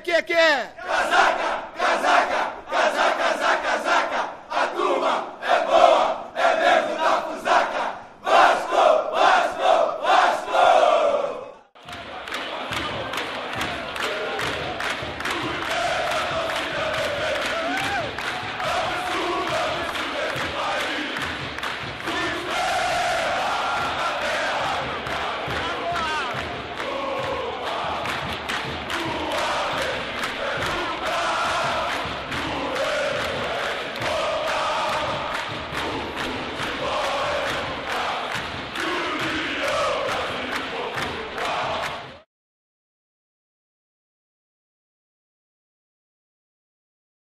que é? Casaca, casaca, casaca, casaca, casaca. A turma é boa, é mesmo da fusaca. Vasco, Vasco, Vasco!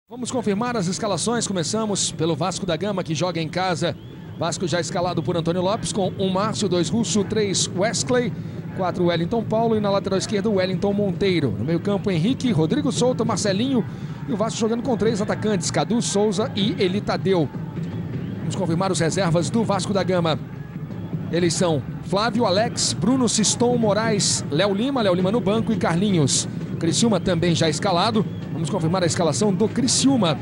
Vamos confirmar as escalações. Começamos pelo Vasco da Gama, que joga em casa. Vasco já escalado por Antônio Lopes, com 1 Márcio, 2 Russo, 3 Wesley, 4 Wellington Paulo e na lateral esquerda Wellington Monteiro. No meio campo Henrique, Rodrigo Souto, Marcelinho e o Vasco jogando com 3 atacantes, Cadu, Souza e Eli Tadeu. Vamos confirmar os reservas do Vasco da Gama. Eles são Flávio, Alex, Bruno, Siston, Moraes, Léo Lima no banco e Carlinhos. Criciúma também já escalado. Vamos confirmar a escalação do Criciúma.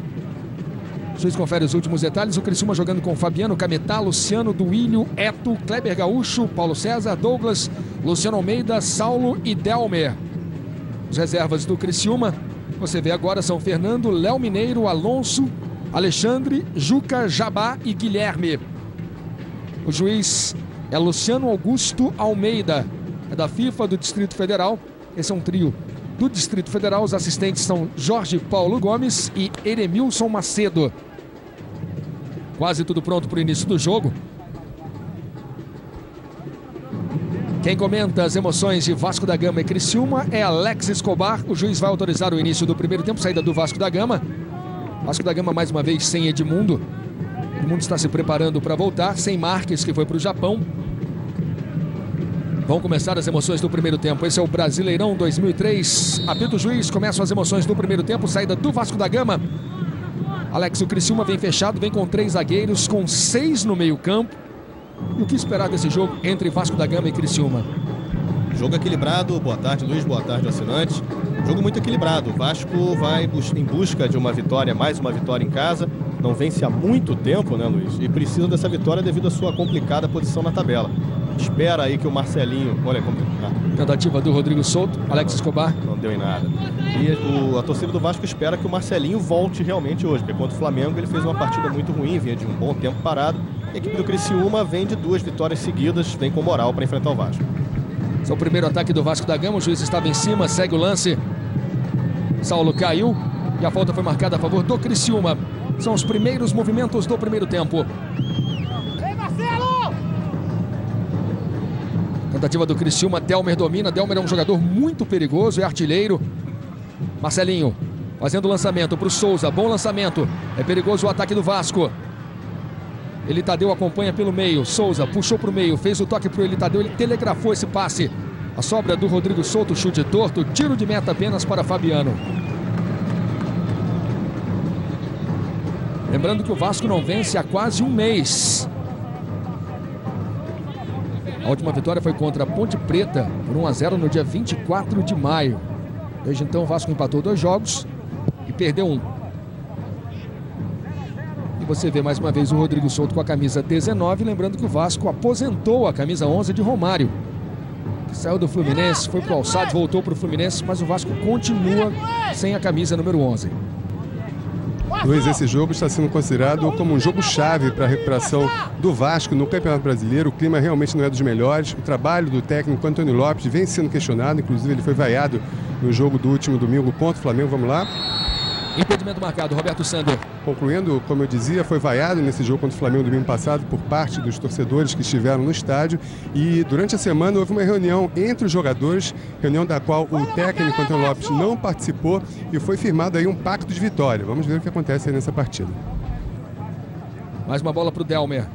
O juiz confere os últimos detalhes. O Criciúma jogando com Fabiano, Cametá, Luciano, Duílio, Eto, Kleber Gaúcho, Paulo César, Douglas, Luciano Almeida, Saulo e Delmer. Os reservas do Criciúma, você vê agora, são Fernando, Léo Mineiro, Alonso, Alexandre, Juca, Jabá e Guilherme. O juiz é Luciano Augusto Almeida, é da FIFA do Distrito Federal. Esse é um trio do Distrito Federal. Os assistentes são Jorge Paulo Gomes e Eremilson Macedo. Quase tudo pronto para o início do jogo. Quem comenta as emoções de Vasco da Gama e Criciúma é Alex Escobar. O juiz vai autorizar o início do primeiro tempo, saída do Vasco da Gama. Vasco da Gama mais uma vez sem Edmundo. Edmundo está se preparando para voltar, sem Marques, que foi para o Japão. Vão começar as emoções do primeiro tempo. Esse é o Brasileirão 2003. Apita o juiz, começam as emoções do primeiro tempo. Saída do Vasco da Gama. Alex, o Criciúma vem fechado, vem com 3 zagueiros, com 6 no meio campo. E o que esperar desse jogo entre Vasco da Gama e Criciúma? Jogo equilibrado. Boa tarde, Luiz. Boa tarde, assinante. Jogo muito equilibrado. O Vasco vai em busca de uma vitória, mais uma vitória em casa. Não vence há muito tempo, né, Luiz? E precisa dessa vitória devido à sua complicada posição na tabela. Espera aí que o Marcelinho... Olha como... Tentativa do Rodrigo Souto, Alex Escobar. Não deu em nada. E a torcida do Vasco espera que o Marcelinho volte realmente hoje, porque contra o Flamengo ele fez uma partida muito ruim, vinha de um bom tempo parado. A equipe do Criciúma vem de 2 vitórias seguidas, vem com moral para enfrentar o Vasco. Esse é o primeiro ataque do Vasco da Gama, o juiz estava em cima, segue o lance. Saulo caiu e a falta foi marcada a favor do Criciúma. São os primeiros movimentos do primeiro tempo. Tentativa do Criciúma, Delmer domina. Delmer é um jogador muito perigoso, é artilheiro. Marcelinho fazendo o lançamento para o Souza, bom lançamento. É perigoso o ataque do Vasco. Eli Tadeu acompanha pelo meio. Souza puxou para o meio, fez o toque para o Eli Tadeu, ele telegrafou esse passe. A sobra do Rodrigo Souto, chute torto, tiro de meta apenas para Fabiano. Lembrando que o Vasco não vence há quase um mês. A última vitória foi contra a Ponte Preta por 1-0 no dia 24 de maio. Desde então o Vasco empatou 2 jogos e perdeu 1. E você vê mais uma vez o Rodrigo Souto com a camisa 19, lembrando que o Vasco aposentou a camisa 11 de Romário, que saiu do Fluminense, foi para o Alçades, voltou para o Fluminense, mas o Vasco continua sem a camisa número 11. Luiz, esse jogo está sendo considerado como um jogo-chave para a recuperação do Vasco no Campeonato Brasileiro. O clima realmente não é dos melhores. O trabalho do técnico Antônio Lopes vem sendo questionado. Inclusive, ele foi vaiado no jogo do último domingo contra o Flamengo. Vamos lá. Impedimento marcado, Roberto Sander. Concluindo, como eu dizia, foi vaiado nesse jogo contra o Flamengo domingo passado por parte dos torcedores que estiveram no estádio. E durante a semana houve uma reunião entre os jogadores, reunião da qual o técnico Antônio Lopes não participou e foi firmado aí um pacto de vitória. Vamos ver o que acontece aí nessa partida. Mais uma bola para o Delmer.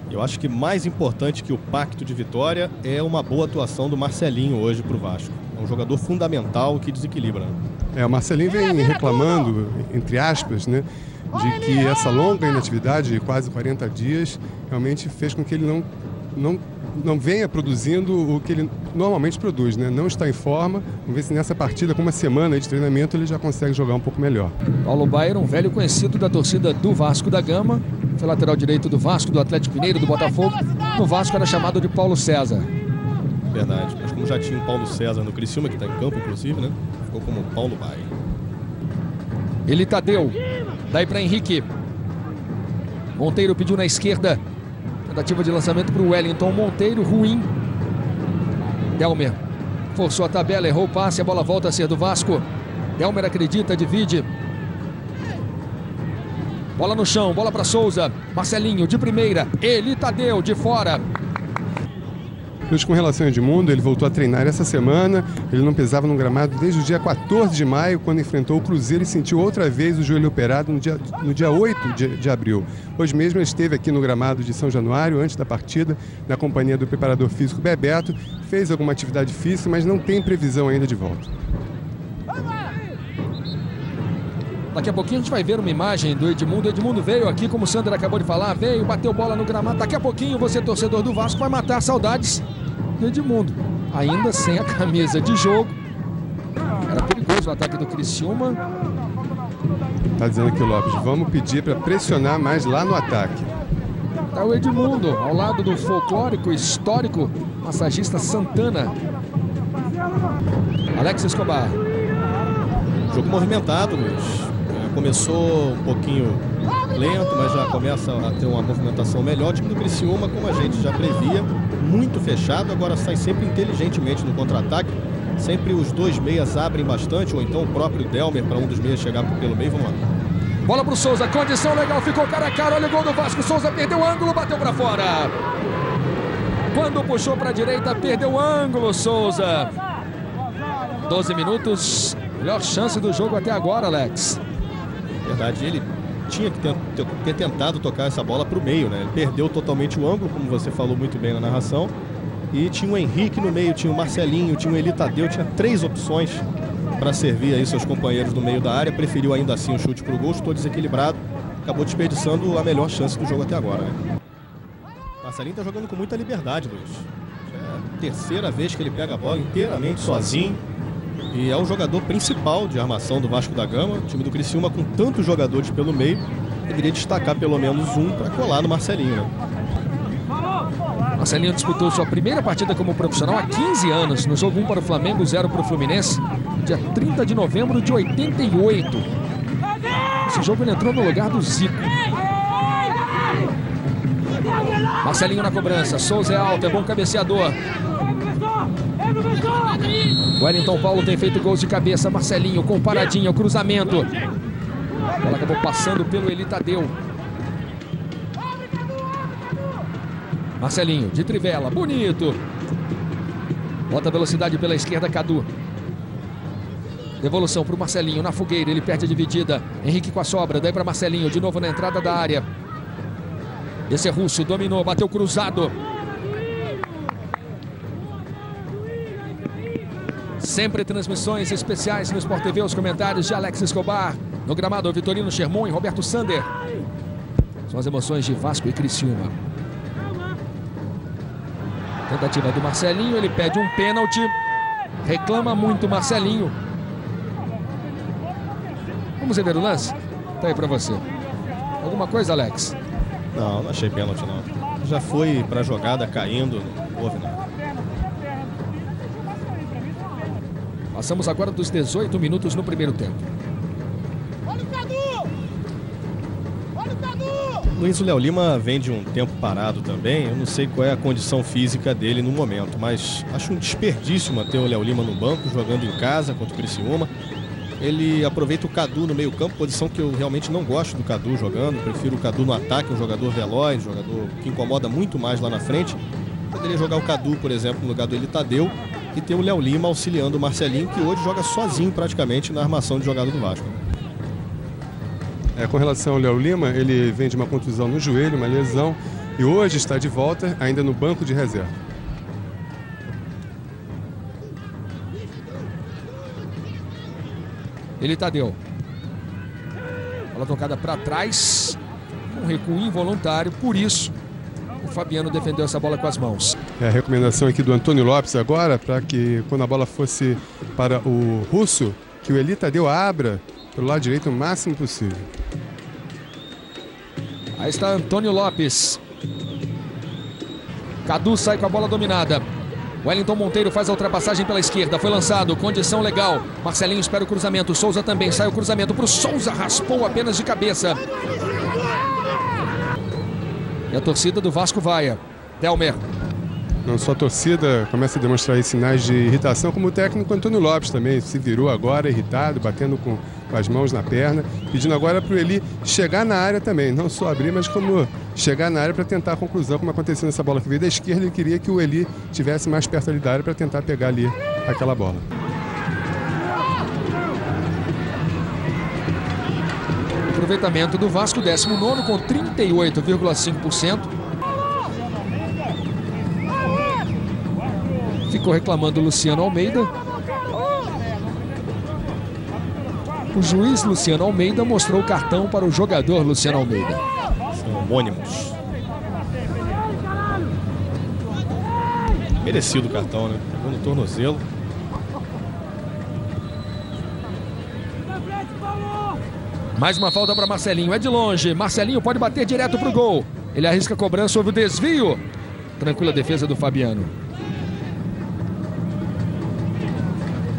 Eu acho que mais importante que o pacto de vitória é uma boa atuação do Marcelinho hoje para o Vasco. É um jogador fundamental que desequilibra. O Marcelinho vem reclamando, entre aspas, né, de que essa longa inatividade de quase 40 dias realmente fez com que ele não não venha produzindo o que ele normalmente produz, né? Não está em forma. Vamos ver se nessa partida, com uma semana de treinamento, ele já consegue jogar um pouco melhor. Paulo Baier, um velho conhecido da torcida do Vasco da Gama. Foi lateral direito do Vasco, do Atlético Mineiro, do Botafogo. No Vasco era chamado de Paulo César. Verdade, mas como já tinha o Paulo César no Criciúma, que está em campo, inclusive, né? Ficou como Paulo Baier. Ele Tadeu. Daí para Henrique. Monteiro pediu na esquerda. Tentativa de lançamento para o Wellington. Monteiro, ruim. Delmer forçou a tabela, errou o passe, a bola volta a ser do Vasco. Delmer acredita, divide. Bola no chão, bola para Souza. Marcelinho de primeira. Ele Tadeu de fora. Com relação ao Edmundo, ele voltou a treinar essa semana. Ele não pisava no gramado desde o dia 14 de maio, quando enfrentou o Cruzeiro e sentiu outra vez o joelho operado no dia 8 de abril. Hoje mesmo ele esteve aqui no gramado de São Januário, antes da partida, na companhia do preparador físico Bebeto. Fez alguma atividade física, mas não tem previsão ainda de volta. Daqui a pouquinho a gente vai ver uma imagem do Edmundo. O Edmundo veio aqui, como o Sander acabou de falar, veio, bateu bola no gramado. Daqui a pouquinho você, torcedor do Vasco, vai matar saudades do Edmundo. Ainda sem a camisa de jogo. Era perigoso o ataque do Criciúma. Tá dizendo aqui o Lopes, vamos pedir para pressionar mais lá no ataque. Tá o Edmundo, ao lado do folclórico, histórico massagista Santana. Alex Escobar. Jogo movimentado, Luiz. Começou um pouquinho lento, mas já começa a ter uma movimentação melhor. O time do Criciúma, como a gente já previa, muito fechado, agora sai sempre inteligentemente no contra-ataque. Sempre os dois meias abrem bastante, ou então o próprio Delmer para um dos meias chegar pelo meio. Vamos lá. Bola pro Souza, condição legal, ficou cara a cara, olha o gol do Vasco. Souza perdeu o ângulo, bateu para fora. Quando puxou para a direita, perdeu o ângulo, Souza. 12 minutos, melhor chance do jogo até agora, Alex. Verdade, ele tinha que ter tentado tocar essa bola para o meio, né? Ele perdeu totalmente o ângulo, como você falou muito bem na narração. E tinha o Henrique no meio, tinha o Marcelinho, tinha o Eli Tadeu, tinha 3 opções para servir aí seus companheiros no meio da área. Preferiu ainda assim o chute para o gol, estou desequilibrado. Acabou desperdiçando a melhor chance do jogo até agora, né? Marcelinho está jogando com muita liberdade, Luiz. É a terceira vez que ele pega a bola inteiramente sozinho. E é o jogador principal de armação do Vasco da Gama. O time do Criciúma, com tantos jogadores pelo meio, deveria destacar pelo menos um para colar no Marcelinho, né? Marcelinho disputou sua primeira partida como profissional há 15 anos. No jogo 1 para o Flamengo, 0 para o Fluminense, dia 30 de novembro de 88. Esse jogo ele entrou no lugar do Zico. Marcelinho na cobrança. Souza é alto, é bom cabeceador. Wellington Paulo tem feito gols de cabeça. Marcelinho com paradinha, o cruzamento. A bola acabou passando pelo Eli Tadeu. Marcelinho de trivela, bonito. Bota velocidade pela esquerda, Cadu. Devolução para o Marcelinho na fogueira, ele perde a dividida. Henrique com a sobra, daí para Marcelinho, de novo na entrada da área. Esse é Russo, dominou, bateu cruzado. Sempre transmissões especiais no Sport TV, os comentários de Alex Escobar. No gramado, Vitorino Sherman e Roberto Sander. São as emoções de Vasco e Criciúma. Tentativa do Marcelinho, ele pede um pênalti. Reclama muito Marcelinho. Vamos ver o lance? Tá aí pra você. Alguma coisa, Alex? Não achei pênalti, não. Já foi pra jogada caindo, não houve nada. Passamos agora dos 18 minutos no primeiro tempo. Olha o Cadu! Olha o Cadu! Luiz, o Léo Lima vem de um tempo parado também. Eu não sei qual é a condição física dele no momento, mas acho um desperdício manter o Léo Lima no banco, jogando em casa contra o Criciúma. Ele aproveita o Cadu no meio campo, posição que eu realmente não gosto do Cadu jogando. Prefiro o Cadu no ataque, um jogador veloz, um jogador que incomoda muito mais lá na frente. Poderia jogar o Cadu, por exemplo, no lugar do Eli Tadeu, e ter o Léo Lima auxiliando o Marcelinho, que hoje joga sozinho praticamente na armação de jogada do Vasco. Com relação ao Léo Lima, ele vem de uma contusão no joelho, uma lesão, e hoje está de volta, ainda no banco de reserva. Ele Tadeu. Bola tocada para trás. Um recuo involuntário, por isso O Fabiano defendeu essa bola com as mãos. É a recomendação aqui do Antônio Lopes agora, para que quando a bola fosse para o Russo, que o Eli Tadeu abra pelo lado direito o máximo possível. Aí está Antônio Lopes. Cadu sai com a bola dominada. Wellington Monteiro faz a ultrapassagem pela esquerda. Foi lançado, condição legal. Marcelinho espera o cruzamento. Souza também, sai o cruzamento para o Souza. Raspou apenas de cabeça. E a torcida do Vasco vai. Delmer. Não só a torcida começa a demonstrar aí sinais de irritação, como o técnico Antônio Lopes também se virou agora irritado, batendo com as mãos na perna, pedindo agora para o Eli chegar na área também, não só abrir, mas como chegar na área para tentar a conclusão, como aconteceu nessa bola que veio da esquerda. Ele queria que o Eli estivesse mais perto ali da área para tentar pegar ali aquela bola. Aproveitamento do Vasco, 19º com 38,5%. Ficou reclamando o Luciano Almeida. O juiz Luciano Almeida mostrou o cartão para o jogador Luciano Almeida. São homônimos. Merecido o cartão, né? Pegou no tornozelo. Mais uma falta para Marcelinho, é de longe. Marcelinho pode bater direto para o gol. Ele arrisca a cobrança, houve o desvio. Tranquila defesa do Fabiano.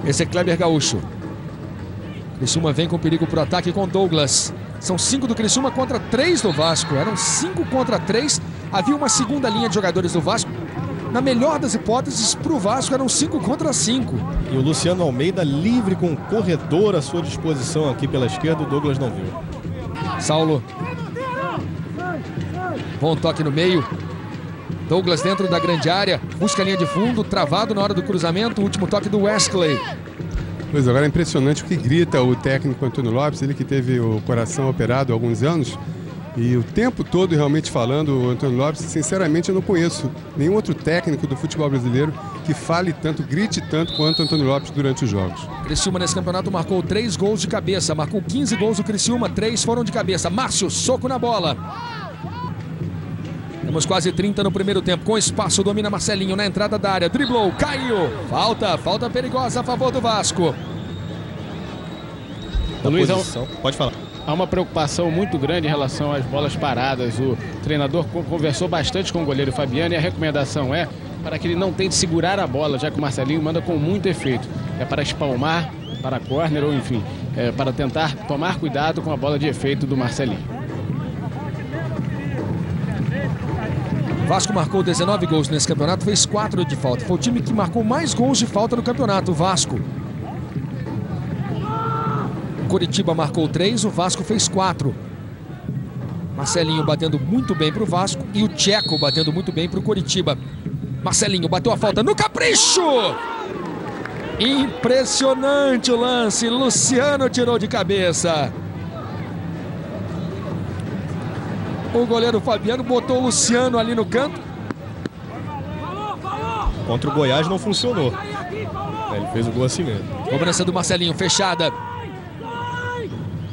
Esse é Kleber Gaúcho. Criciúma vem com perigo para o ataque com Douglas. São 5 do Criciúma contra 3 do Vasco. Eram 5 contra 3. Havia uma segunda linha de jogadores do Vasco. Na melhor das hipóteses, para o Vasco eram 5 contra 5. E o Luciano Almeida livre com um corredor à sua disposição aqui pela esquerda. O Douglas não viu. Saulo. Bom toque no meio. Douglas dentro da grande área. Busca a linha de fundo. Travado na hora do cruzamento. Último toque do Wesley. Pois agora é impressionante o que grita o técnico Antônio Lopes. Ele que teve o coração operado há alguns anos. E o tempo todo realmente falando, o Antônio Lopes, sinceramente eu não conheço nenhum outro técnico do futebol brasileiro que fale tanto, grite tanto quanto o Antônio Lopes durante os jogos. Criciúma nesse campeonato marcou 3 gols de cabeça, marcou 15 gols o Criciúma, 3 foram de cabeça. Márcio, soco na bola. Temos quase 30 no primeiro tempo, com espaço, domina Marcelinho na entrada da área, driblou, caiu. Falta perigosa a favor do Vasco. Luiz, pode falar. Há uma preocupação muito grande em relação às bolas paradas. O treinador conversou bastante com o goleiro Fabiano e a recomendação é para que ele não tente segurar a bola, já que o Marcelinho manda com muito efeito. É para espalmar, para córner ou enfim, para tentar tomar cuidado com a bola de efeito do Marcelinho. Vasco marcou 19 gols nesse campeonato, fez 4 de falta. Foi o time que marcou mais gols de falta no campeonato, o Vasco. Coritiba marcou 3, o Vasco fez 4. Marcelinho batendo muito bem para o Vasco e o Tcheco batendo muito bem para o Coritiba. Marcelinho bateu a falta no capricho! Impressionante o lance, Luciano tirou de cabeça. O goleiro Fabiano botou o Luciano ali no canto. Contra o Goiás não funcionou. Ele fez o gol assim mesmo. Cobrança do Marcelinho, fechada.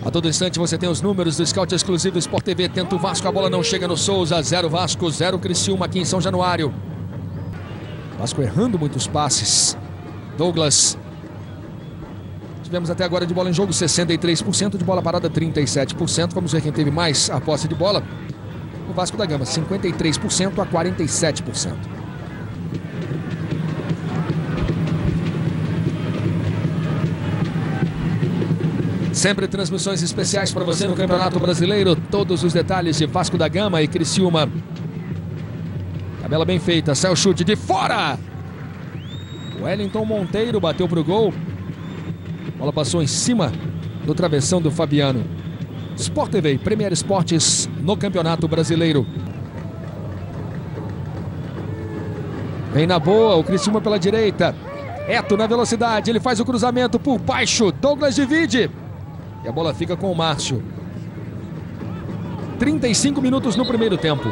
A todo instante você tem os números do Scout exclusivo Sport TV. Tenta o Vasco, a bola não chega no Souza. 0 Vasco, 0 Criciúma aqui em São Januário. Vasco errando muitos passes. Douglas. Tivemos até agora de bola em jogo 63%, de bola parada 37%. Vamos ver quem teve mais a posse de bola. O Vasco da Gama, 53% a 47%. Sempre transmissões especiais para você no Campeonato Brasileiro. Todos os detalhes de Vasco da Gama e Criciúma. Tabela bem feita, sai o chute de fora. Wellington Monteiro bateu para o gol. A bola passou em cima do travessão do Fabiano. Sport TV, Premier Esportes no Campeonato Brasileiro. Vem na boa, o Criciúma pela direita. Eto na velocidade, ele faz o cruzamento por baixo. Douglas divide. E a bola fica com o Márcio. 35 minutos no primeiro tempo.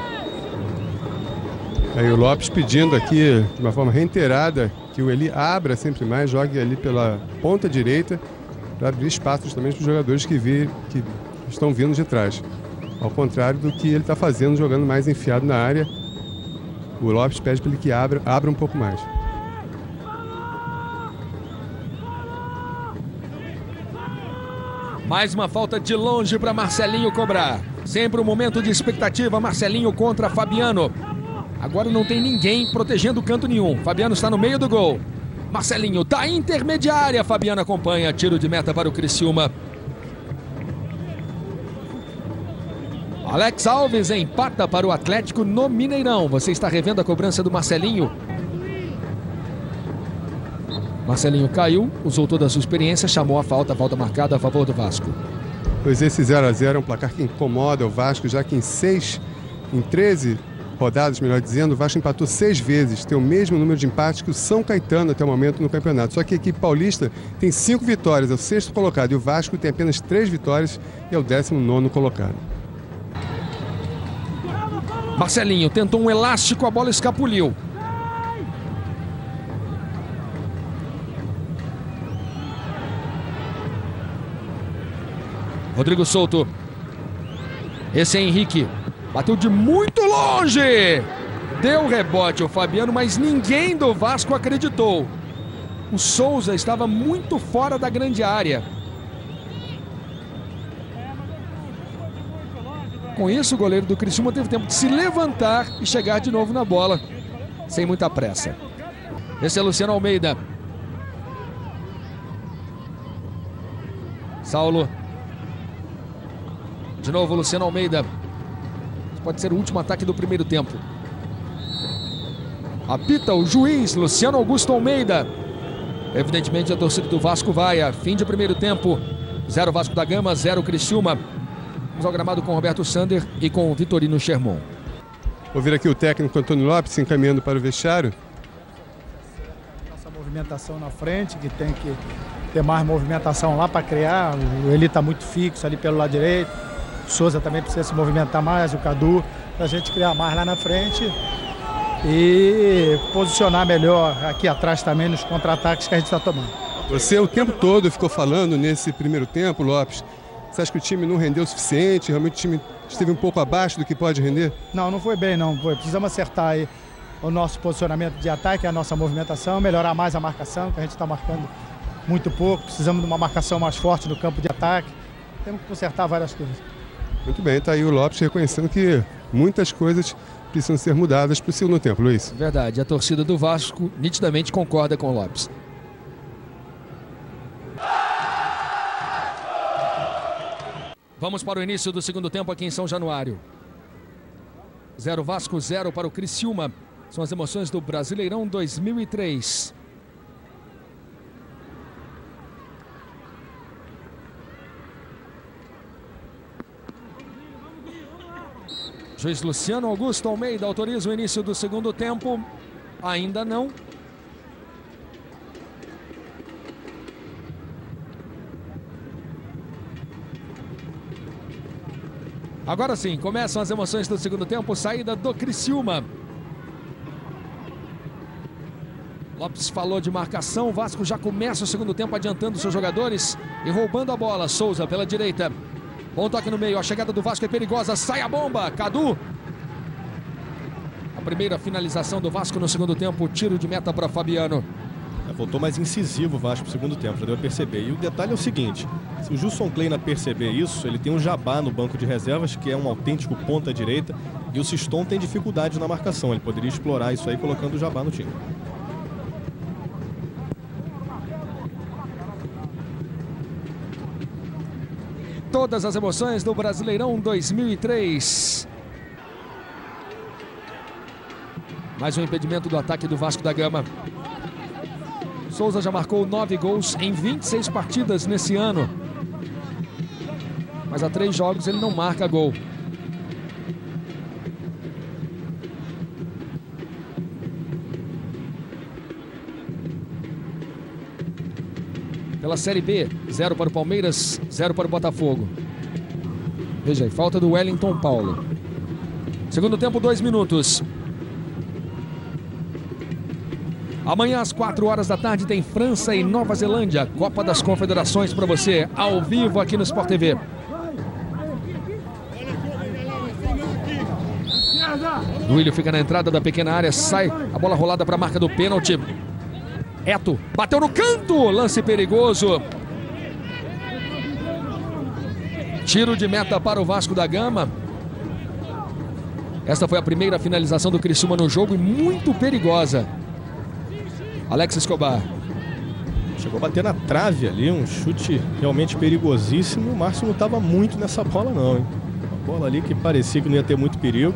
Aí o Lopes pedindo aqui, de uma forma reiterada, que o Eli abra sempre mais, jogue ali pela ponta direita, para abrir espaços também para os jogadores que estão vindo de trás. Ao contrário do que ele está fazendo, jogando mais enfiado na área. O Lopes pede para ele que abra um pouco mais. Mais uma falta de longe para Marcelinho cobrar. Sempre um momento de expectativa, Marcelinho contra Fabiano. Agora não tem ninguém protegendo canto nenhum. Fabiano está no meio do gol. Marcelinho da intermediária. Fabiano acompanha. Tiro de meta para o Criciúma. Alex Alves empata para o Atlético no Mineirão. Você está revendo a cobrança do Marcelinho. Marcelinho caiu, usou toda a sua experiência, chamou a falta marcada a favor do Vasco. Pois esse 0-0 é um placar que incomoda o Vasco, já que em 13 rodadas, melhor dizendo, o Vasco empatou 6 vezes, tem o mesmo número de empates que o São Caetano até o momento no campeonato. Só que a equipe paulista tem 5 vitórias, é o 6º colocado, e o Vasco tem apenas 3 vitórias e é o 19º colocado. Marcelinho tentou um elástico, a bola escapuliu. Rodrigo Souto. Esse é Henrique. Bateu de muito longe. Deu rebote ao Fabiano, mas ninguém do Vasco acreditou. O Souza estava muito fora da grande área. Com isso, o goleiro do Criciúma teve tempo de se levantar e chegar de novo na bola, sem muita pressa. Esse é Luciano Almeida. Saulo. De novo, Luciano Almeida. Pode ser o último ataque do primeiro tempo. Apita o juiz, Luciano Augusto Almeida. Evidentemente, a torcida do Vasco vai a fim de primeiro tempo. 0 Vasco da Gama, 0 Criciúma. Vamos ao gramado com Roberto Sander e com o Vitorino Sherman. Ouvir aqui o técnico Antônio Lopes se encaminhando para o vestiário. Essa movimentação na frente, que tem que ter mais movimentação lá para criar. O Eli está muito fixo ali pelo lado direito. O Souza também precisa se movimentar mais, o Cadu, para a gente criar mais lá na frente e posicionar melhor aqui atrás também nos contra-ataques que a gente está tomando. Você o tempo todo ficou falando nesse primeiro tempo, Lopes. Você acha que o time não rendeu o suficiente? Realmente o time esteve um pouco abaixo do que pode render? Não foi bem, não. Precisamos acertar aí o nosso posicionamento de ataque, a nossa movimentação, melhorar mais a marcação, que a gente está marcando muito pouco. Precisamos de uma marcação mais forte no campo de ataque. Temos que consertar várias coisas. Muito bem, está aí o Lopes reconhecendo que muitas coisas precisam ser mudadas para o segundo tempo, Luiz. Verdade, a torcida do Vasco nitidamente concorda com o Lopes. Vamos para o início do segundo tempo aqui em São Januário. 0 Vasco, 0 para o Criciúma. São as emoções do Brasileirão 2003. Juiz Luciano Augusto Almeida autoriza o início do segundo tempo. Ainda não. Agora sim, começam as emoções do segundo tempo. Saída do Criciúma. Lopes falou de marcação. O Vasco já começa o segundo tempo adiantando seus jogadores e roubando a bola. Souza pela direita. Bom toque no meio, a chegada do Vasco é perigosa, sai a bomba, Cadu. A primeira finalização do Vasco no segundo tempo, tiro de meta para Fabiano. Voltou mais incisivo o Vasco no segundo tempo, já deu a perceber. E o detalhe é o seguinte, se o Gilson Kleina perceber isso, ele tem um Jabá no banco de reservas, que é um autêntico ponta direita, e o Siston tem dificuldade na marcação, ele poderia explorar isso aí colocando o Jabá no time. Todas as emoções do Brasileirão 2003. Mais um impedimento do ataque do Vasco da Gama. Souza já marcou 9 gols em 26 partidas nesse ano. Mas há 3 jogos ele não marca gol. Pela Série B, 0 para o Palmeiras, 0 para o Botafogo. Veja aí, falta do Wellington Paulo. Segundo tempo, 2 minutos. Amanhã às 4 horas da tarde tem França e Nova Zelândia. Copa das Confederações para você, ao vivo aqui no Sport TV. Duílio fica na entrada da pequena área, sai a bola rolada para a marca do pênalti. Eto bateu no canto, lance perigoso. Tiro de meta para o Vasco da Gama. Esta foi a primeira finalização do Criciúma no jogo e muito perigosa. Alex Escobar. Chegou a bater na trave ali, um chute realmente perigosíssimo. O Márcio não estava muito nessa bola não, hein? Uma bola ali que parecia que não ia ter muito perigo.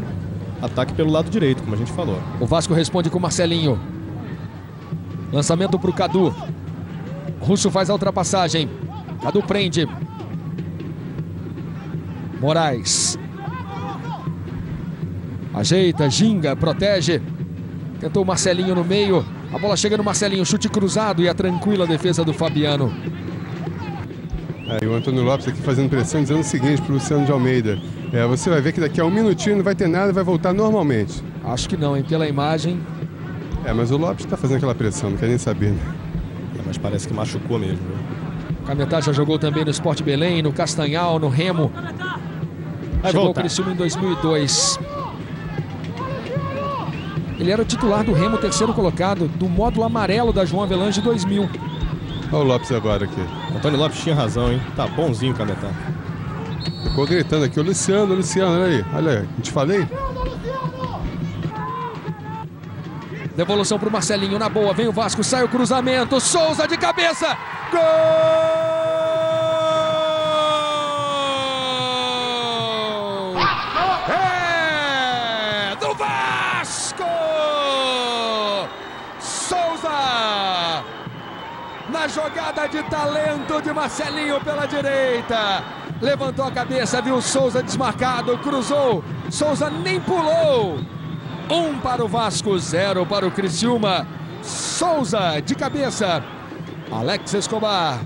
Ataque pelo lado direito, como a gente falou. O Vasco responde com Marcelinho. Lançamento para o Cadu. Russo faz a ultrapassagem. Cadu prende. Moraes. Ajeita, ginga, protege. Tentou o Marcelinho no meio. A bola chega no Marcelinho, chute cruzado e a tranquila defesa do Fabiano. Aí o Antônio Lopes aqui fazendo pressão, dizendo o seguinte para o Luciano de Almeida. Você vai ver que daqui a um minutinho não vai ter nada e vai voltar normalmente. Acho que não, hein? Pela imagem. Mas o Lopes está fazendo aquela pressão, não quer nem saber, né? Mas parece que machucou mesmo. O Cametá já jogou também no Sport Belém, no Castanhal, no Remo. Chegou ao Criciúma em 2002. Ele era o titular do Remo, terceiro colocado, do módulo amarelo da João Avelange 2000. Olha o Lopes agora aqui. Antônio Lopes tinha razão, hein? Tá bonzinho o Cametá. Ficou gritando aqui, o Luciano, olha aí. Olha aí, não te falei? Devolução para o Marcelinho, na boa, vem o Vasco, sai o cruzamento, Souza de cabeça, gol! É do Vasco! Souza! Na jogada de talento de Marcelinho pela direita, levantou a cabeça, viu Souza desmarcado, cruzou, Souza nem pulou. 1 para o Vasco, 0 para o Criciúma. Souza de cabeça. Alex Escobar.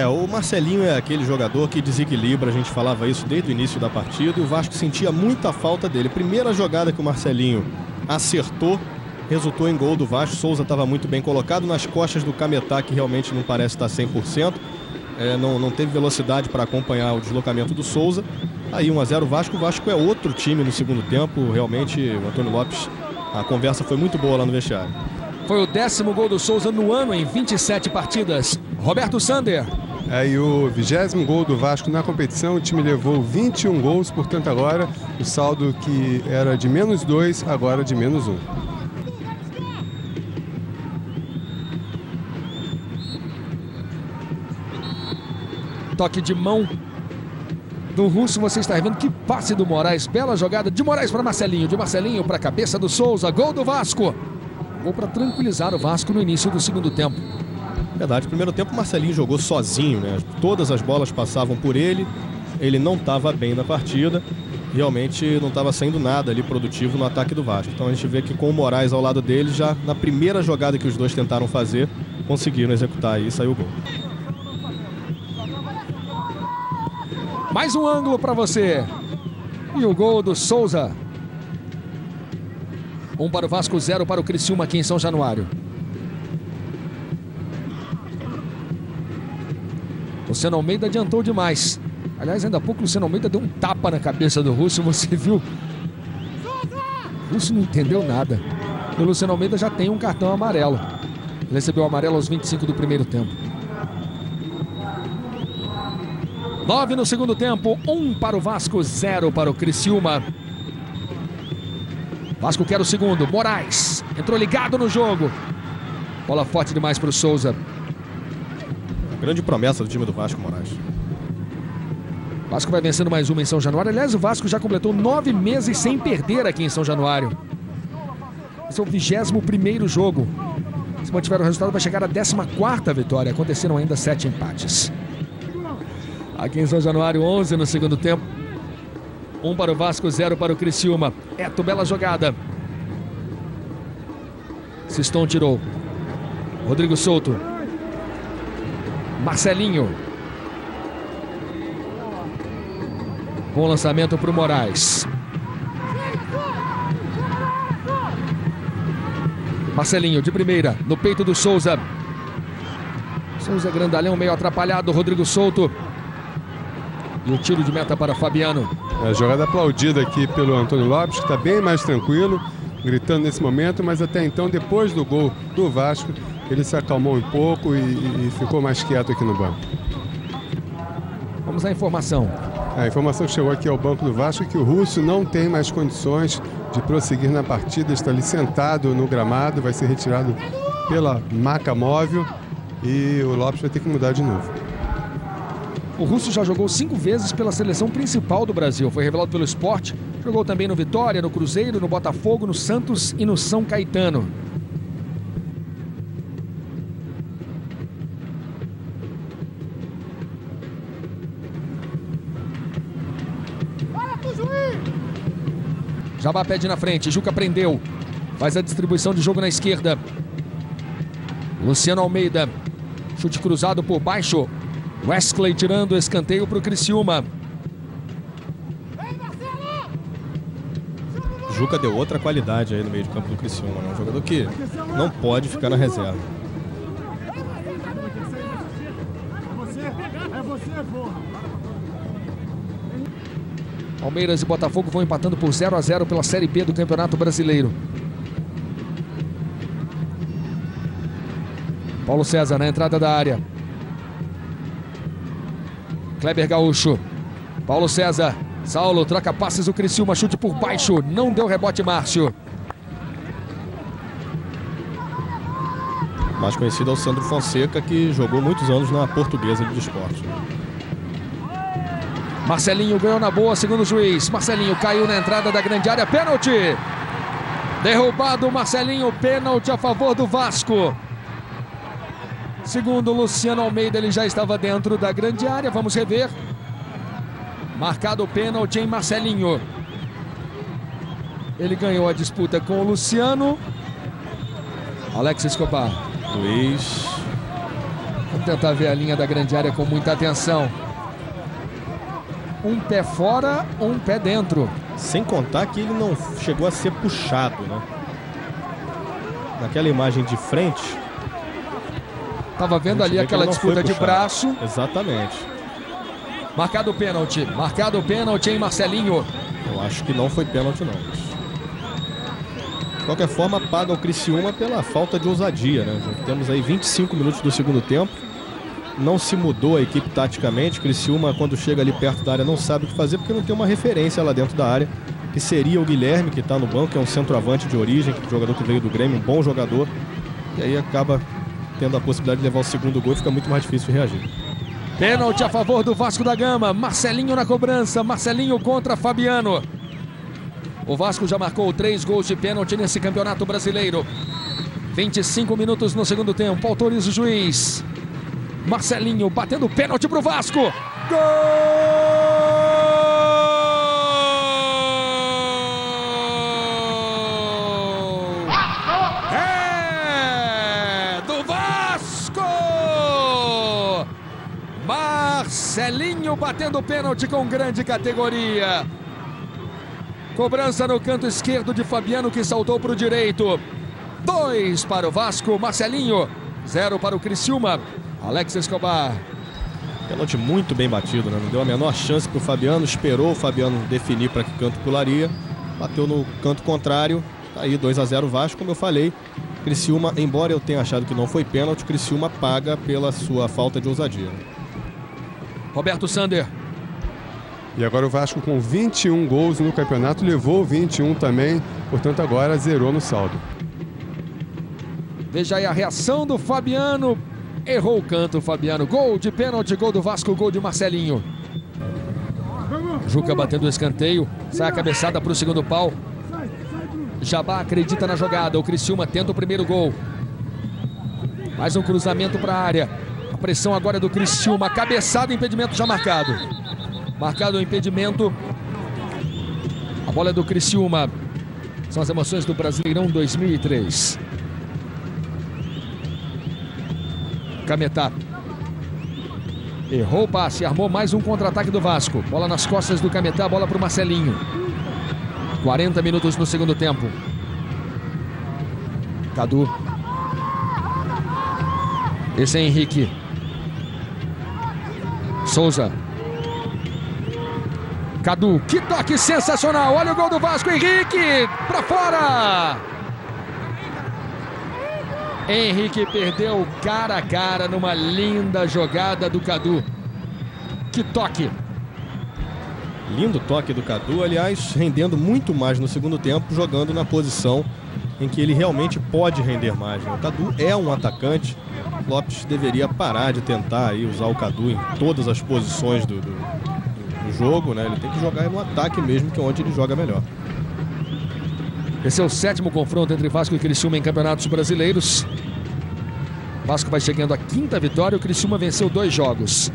O Marcelinho é aquele jogador que desequilibra, a gente falava isso desde o início da partida e o Vasco sentia muita falta dele. Primeira jogada que o Marcelinho acertou, resultou em gol do Vasco. Souza estava muito bem colocado nas costas do Cametá, que realmente não parece estar 100%. Não teve velocidade para acompanhar o deslocamento do Souza. Aí 1-0 Vasco. O Vasco é outro time no segundo tempo. Realmente, o Antônio Lopes, a conversa foi muito boa lá no vestiário. Foi o 10º gol do Souza no ano em 27 partidas. Roberto Sander. E o 20º gol do Vasco na competição. O time levou 21 gols, portanto agora o saldo que era de -2, agora de -1. Toque de mão do Russo, você está vendo que passe do Moraes, bela jogada de Moraes para Marcelinho, de Marcelinho para a cabeça do Souza, gol do Vasco. Gol para tranquilizar o Vasco no início do segundo tempo. Verdade, primeiro tempo o Marcelinho jogou sozinho, né? Todas as bolas passavam por ele, ele não estava bem na partida, realmente não estava saindo nada ali produtivo no ataque do Vasco. Então a gente vê que com o Moraes ao lado dele, já na primeira jogada que os dois tentaram fazer, conseguiram executar e saiu o gol. Mais um ângulo para você. E o gol do Souza. 1 para o Vasco, 0 para o Criciúma aqui em São Januário. Luciano Almeida adiantou demais. Aliás, ainda há pouco o Luciano Almeida deu um tapa na cabeça do Russo, você viu? O Russo não entendeu nada. E o Luciano Almeida já tem um cartão amarelo. Ele recebeu o amarelo aos 25 do primeiro tempo. 9 no segundo tempo, 1 para o Vasco, 0 para o Criciúma. Vasco quer o segundo, Moraes entrou ligado no jogo. Bola forte demais para o Souza. Grande promessa do time do Vasco, Moraes. Vasco vai vencendo mais uma em São Januário. Aliás, o Vasco já completou 9 meses sem perder aqui em São Januário. Esse é o 21º jogo. Se mantiver o resultado, vai chegar à 14ª vitória. Aconteceram ainda 7 empates. Aqui em São Januário, 11 no segundo tempo. 1 para o Vasco, 0 para o Criciúma. Eto, bela jogada. Siston tirou. Rodrigo Souto. Marcelinho. Bom lançamento para o Moraes. Marcelinho de primeira, no peito do Souza. Souza grandalhão, meio atrapalhado. Rodrigo Souto. E o tiro de meta para Fabiano. A jogada aplaudida aqui pelo Antônio Lopes, que está bem mais tranquilo, gritando nesse momento, mas até então, depois do gol do Vasco, ele se acalmou um pouco e ficou mais quieto aqui no banco. Vamos à informação. A informação que chegou aqui ao banco do Vasco é que o Russo não tem mais condições de prosseguir na partida, está ali sentado no gramado, vai ser retirado pela maca móvel e o Lopes vai ter que mudar de novo. O Russo já jogou 5 vezes pela seleção principal do Brasil. Foi revelado pelo Sport. Jogou também no Vitória, no Cruzeiro, no Botafogo, no Santos e no São Caetano. Jabá pede na frente, Juca prendeu. Faz a distribuição de jogo na esquerda. Luciano Almeida. Chute cruzado por baixo. Wesley tirando o escanteio para o Criciúma. Juca deu outra qualidade aí no meio de campo do Criciúma, né? Um jogador que não pode ficar na reserva. Palmeiras e Botafogo vão empatando por 0-0 pela Série B do Campeonato Brasileiro. Paulo César na entrada da área. Kleber Gaúcho. Paulo César. Saulo troca passes, o Criciúma, chute por baixo. Não deu rebote, Márcio. Mais conhecido é o Sandro Fonseca, que jogou muitos anos na Portuguesa de Desportos. Marcelinho ganhou na boa, segundo o juiz. Marcelinho caiu na entrada da grande área. Pênalti. Derrubado Marcelinho, pênalti a favor do Vasco. Segundo Luciano Almeida, ele já estava dentro da grande área. Vamos rever. Marcado o pênalti em Marcelinho. Ele ganhou a disputa com o Luciano. Alex Escobar. Luiz. Vamos tentar ver a linha da grande área com muita atenção. Um pé fora, um pé dentro. Sem contar que ele não chegou a ser puxado, né? Naquela imagem de frente... Tava vendo ali aquela disputa de braço. Exatamente. Marcado o pênalti em Marcelinho. Eu acho que não foi pênalti, não. De qualquer forma, paga o Criciúma pela falta de ousadia, né? Já temos aí 25 minutos do segundo tempo. Não se mudou a equipe taticamente. Criciúma, quando chega ali perto da área, não sabe o que fazer porque não tem uma referência lá dentro da área, que seria o Guilherme, que está no banco, que é um centroavante de origem, jogador que veio do Grêmio, um bom jogador. E aí acaba tendo a possibilidade de levar o segundo gol e fica muito mais difícil de reagir. Pênalti a favor do Vasco da Gama. Marcelinho na cobrança. Marcelinho contra Fabiano. O Vasco já marcou 3 gols de pênalti nesse Campeonato Brasileiro. 25 minutos no segundo tempo. Autoriza o juiz. Marcelinho batendo pênalti para o Vasco. Gol! É do Vasco! Marcelinho batendo pênalti com grande categoria. Cobrança no canto esquerdo de Fabiano, que saltou para o direito. 2 para o Vasco, Marcelinho. 0 para o Criciúma. Alex Escobar. Pênalti muito bem batido, né? Não deu a menor chance para o Fabiano. Esperou o Fabiano definir para que canto pularia. Bateu no canto contrário. Tá aí 2-0 Vasco, como eu falei. Criciúma, embora eu tenha achado que não foi pênalti, Criciúma paga pela sua falta de ousadia. Roberto Sander. E agora o Vasco com 21 gols no campeonato, levou 21 também, portanto agora zerou no saldo. Veja aí a reação do Fabiano. Errou o canto, Fabiano. Gol de pênalti, gol do Vasco, gol de Marcelinho. Juca batendo o escanteio. Sai a cabeçada para o segundo pau. Jabá acredita na jogada. O Criciúma tenta o primeiro gol. Mais um cruzamento para a área. A pressão agora é do Criciúma. Cabeçada, impedimento já marcado. Marcado o impedimento. A bola é do Criciúma. São as emoções do Brasileirão 2003. Cametá. Errou o passe, armou mais um contra-ataque do Vasco. Bola nas costas do Cametá, bola para o Marcelinho. 40 minutos no segundo tempo. Cadu. Esse é Henrique. Souza. Cadu, que toque sensacional. Olha o gol do Vasco, Henrique, pra fora. Henrique perdeu cara a cara numa linda jogada do Cadu. Que toque. Lindo toque do Cadu, aliás, rendendo muito mais no segundo tempo, jogando na posição em que ele realmente pode render mais. O Cadu é um atacante. Lopes deveria parar de tentar aí usar o Cadu em todas as posições do jogo, né? Ele tem que jogar no ataque mesmo, que é onde ele joga melhor. Esse é o 7º confronto entre Vasco e Criciúma em campeonatos brasileiros. Vasco vai chegando à 5ª vitória. O Criciúma venceu 2 jogos.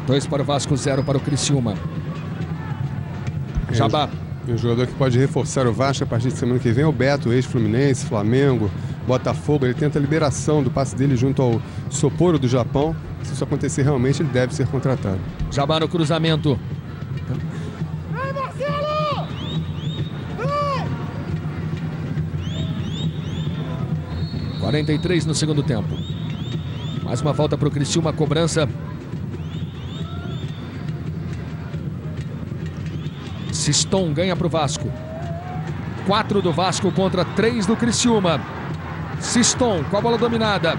2 para o Vasco, 0 para o Criciúma. Jabá. E o jogador que pode reforçar o Vasco a partir de semana que vem é o Beto, ex-Fluminense, Flamengo, Botafogo. Ele tenta a liberação do passe dele junto ao Sapporo do Japão. Se isso acontecer realmente, ele deve ser contratado. Jabá no cruzamento. Vai, Marcelo! Vai! 43 no segundo tempo. Mais uma falta para o Criciúma, a cobrança. Siston ganha para o Vasco. 4 do Vasco contra 3 do Criciúma. Siston com a bola dominada.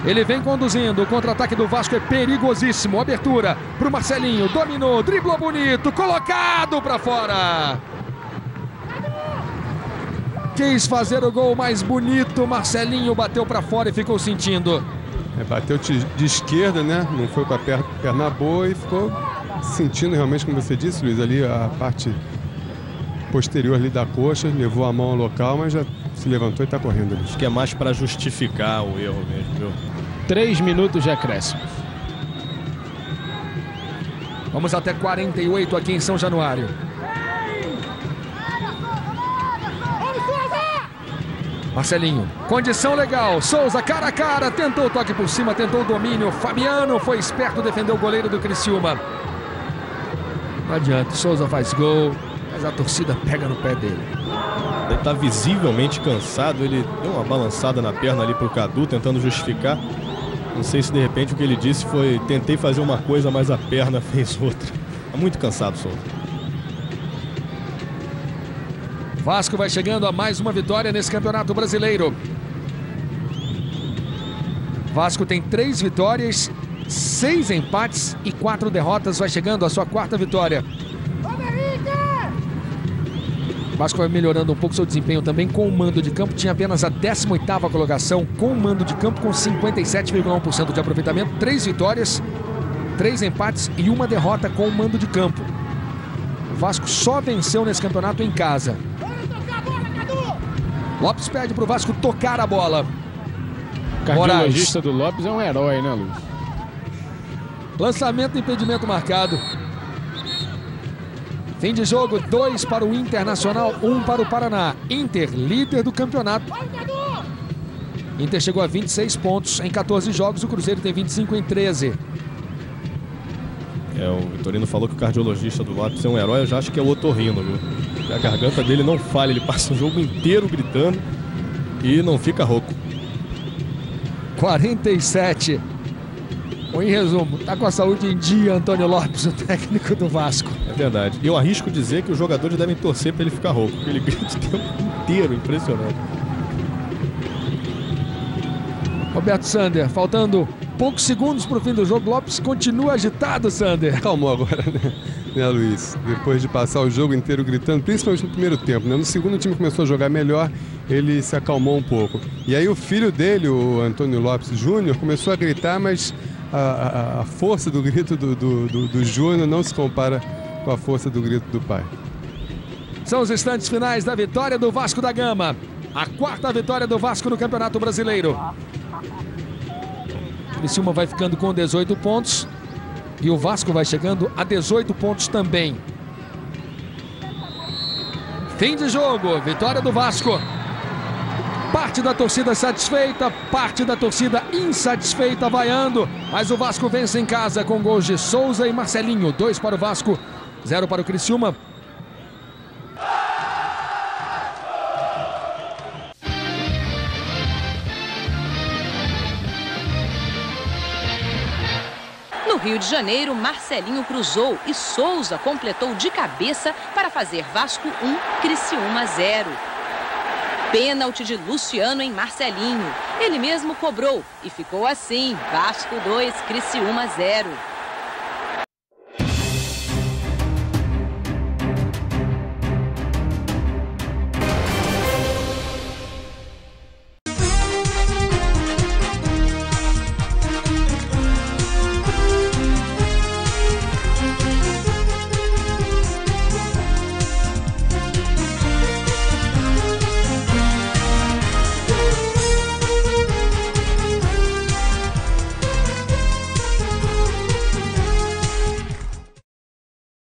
Ele vem conduzindo. O contra-ataque do Vasco é perigosíssimo. Abertura para o Marcelinho. Dominou, driblou bonito. Colocado para fora. Quis fazer o gol mais bonito. Marcelinho bateu para fora e ficou sentindo. Bateu de esquerda, né? Não foi com a perna boa e ficou sentindo realmente, como você disse, Luiz, ali a parte posterior ali da coxa. Levou a mão ao local, mas já se levantou e está correndo ali. Acho que é mais para justificar o erro mesmo, viu? 3 minutos de acréscimo. Vamos até 48 aqui em São Januário. Marcelinho, condição legal. Souza cara a cara, tentou o toque por cima, tentou o domínio. Fabiano foi esperto, defendeu o goleiro do Criciúma. Não adianta, Souza faz gol, mas a torcida pega no pé dele. Ele está visivelmente cansado, ele deu uma balançada na perna ali pro Cadu, tentando justificar. Não sei se de repente o que ele disse foi: tentei fazer uma coisa, mas a perna fez outra. Está muito cansado, Souza. Vasco vai chegando a mais uma vitória nesse Campeonato Brasileiro. Vasco tem 3 vitórias, 6 empates e 4 derrotas. Vai chegando a sua 4ª vitória. Vasco vai melhorando um pouco seu desempenho também com o mando de campo. Tinha apenas a 18ª colocação com o mando de campo, com 57,1% de aproveitamento. 3 vitórias, 3 empates e 1 derrota com o mando de campo. O Vasco só venceu nesse campeonato em casa. Lopes pede para o Vasco tocar a bola. O cardiologista do Lopes é um herói, né, Luiz? Lançamento e impedimento marcado. Fim de jogo, 2 para o Internacional, 1 para o Paraná. Inter, líder do campeonato. Inter chegou a 26 pontos em 14 jogos, o Cruzeiro tem 25 em 13. O Vitorino falou que o cardiologista do Lopes é um herói. Eu já acho que é o otorrino, viu? A garganta dele não falha, ele passa o jogo inteiro gritando e não fica rouco. 47. Em resumo, tá com a saúde em dia, Antônio Lopes, o técnico do Vasco. É verdade. Eu arrisco dizer que os jogadores devem torcer para ele ficar rouco, porque ele grita o tempo inteiro, impressionante. Roberto Sander, faltando poucos segundos para o fim do jogo. Lopes continua agitado, Sander. Calmou agora, né, Luiz? Depois de passar o jogo inteiro gritando, principalmente no primeiro tempo, né? No segundo, o time começou a jogar melhor, ele se acalmou um pouco. E aí o filho dele, o Antônio Lopes Júnior, começou a gritar, mas a força do grito do Júnior não se compara com a força do grito do pai. São os instantes finais da vitória do Vasco da Gama. A 4ª vitória do Vasco no Campeonato Brasileiro. Criciúma vai ficando com 18 pontos e o Vasco vai chegando a 18 pontos também. Fim de jogo, vitória do Vasco. Parte da torcida satisfeita, parte da torcida insatisfeita vaiando, mas o Vasco vence em casa com gols de Souza e Marcelinho. 2 para o Vasco, 0 para o Criciúma. No Rio de Janeiro, Marcelinho cruzou e Souza completou de cabeça para fazer Vasco 1, Criciúma 0. Pênalti de Luciano em Marcelinho. Ele mesmo cobrou e ficou assim, Vasco 2, Criciúma 0.